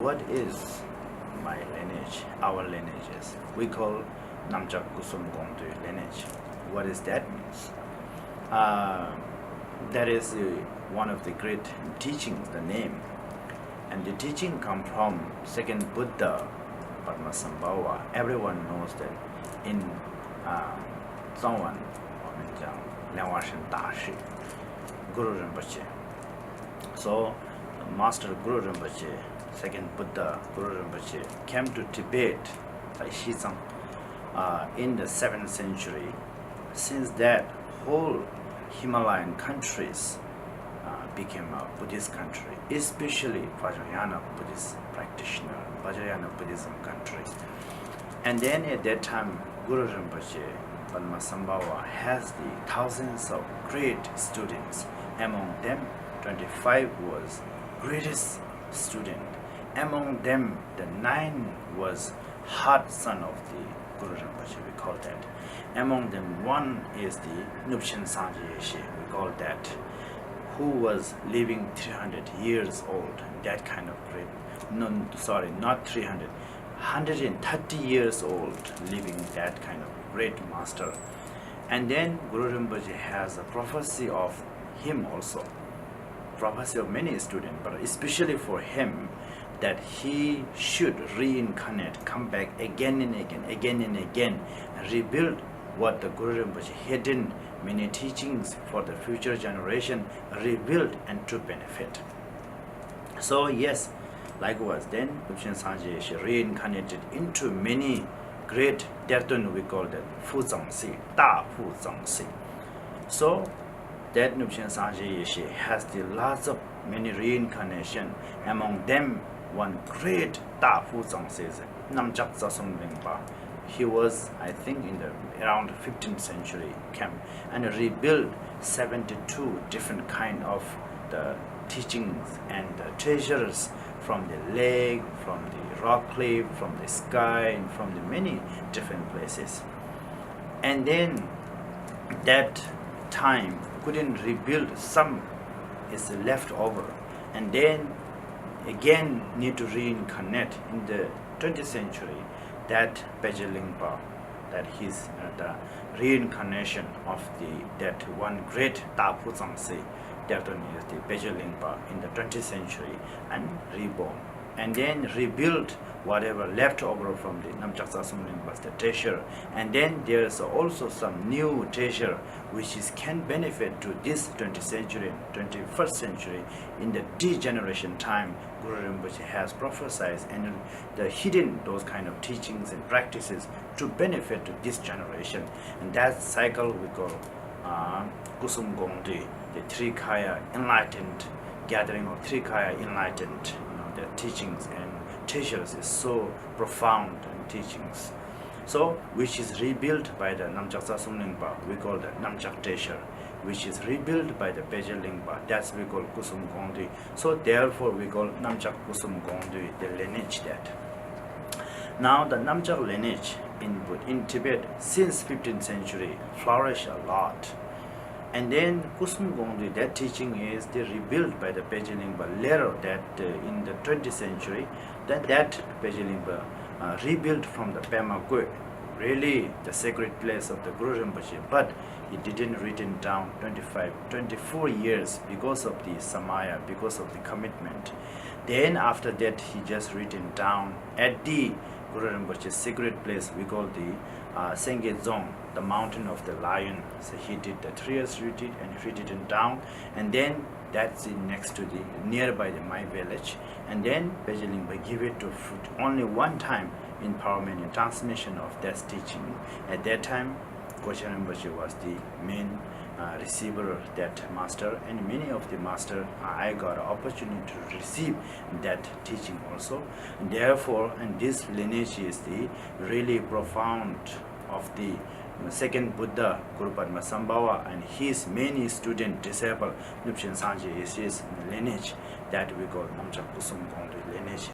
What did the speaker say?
What is my lineage, our lineages? We call Namjak Kusum Gongdu lineage. What does that mean? That is one of the great teachings, the name. And the teaching comes from second Buddha, Padmasambhava. Everyone knows that in someone, Hui-Chen Dashi, Guru Rinpoche. So, Master Guru Rinpoche, second Buddha, Guru Rinpoche, came to Tibet by Hui-Chen in the 7th century. Since that, whole Himalayan countries became a Buddhist country, especially Vajrayana Buddhist practitioner, Vajrayana Buddhism countries. And then at that time, Guru Rinpoche, Padmasambhava, has the thousands of great students. Among them, 25 was greatest student. Among them, the 9 was heart son of the Guru Rinpoche, we call that. Among them, 1 is the Hui-Chen we call that, who was living 300 years old, that kind of great, no, sorry, not 300, 130 years old, living that kind of great master. And then Guru Rinpoche has a prophecy of him also, prophecy of many students, but especially for him, that he should reincarnate, come back again and again, and rebuild what the Guru Rinpoche hidden many teachings for the future generation, rebuild and to benefit. So yes, likewise, then Hui-Chen reincarnated into many great Dertun, we call that Fu Zhangxi, Da Fu Zhangxi. So that Hui-Chen has the lots of many reincarnation. Among them, one great Da Fu Zhangxi is Namjak Zasung Lingpa. He was, I think, in the around 15th century camp and rebuilt 72 different kind of the teachings and the treasures from the lake, from the rock cliff, from the sky, and from the many different places. And then that time couldn't rebuild, some is left over, and then again need to reincarnate in the 20th century. That Pejilingpa, that his the reincarnation of that one great Da Fu Zhangxi, that one is the Pejilingpa in the 20th century, and reborn, and then rebuild whatever left over from the Namjak Zasung Lingpa's the treasure. And then there's also some new treasure which can benefit to this 20th century and 21st century. In the degeneration time, Guru Rinpoche has prophesied and the hidden those kind of teachings and practices to benefit to this generation. And that cycle we call Kusum Gongdi, the three kaya enlightened, gathering of three kaya enlightened, the teachings and treasures is so profound in teachings. So, which is rebuilt by the Namjak Zasung Lingpa, we call the Namjak treasure, which is rebuilt by the Pejil Lingpa, that's we call Kusum Gongdi. So therefore we call Namjak Kusum Gongdi, the lineage that. Now the Namjak lineage in Tibet since 15th century flourished a lot. And then Kusum Gongdi, that teaching is rebuilt by the Pejil Lingpa later, that in the 20th century, that Pejil Lingpa rebuilt from the Pema Gui, really the sacred place of the Guru Rinpoche, but he didn't written down 24 years because of the Samaya, because of the commitment. Then after that he just written down at the Guru Rinpoche's sacred place, we call the Senge Zong, the mountain of the lion. So he did the 3 years retreat and he written it down, and then that's next to the nearby my village. And then Pejil Lingpa give it to only one time empowerment and transmission of that teaching. At that time, Hui-Chen Rinpoche was the main receiver, that master, and many of the master I got an opportunity to receive that teaching also. And therefore, and this lineage is the really profound of the second Buddha, Guru Padmasambhava, and his many student disciple Hui-Chen is his lineage that we call Namjak Kusum Gongdi lineage.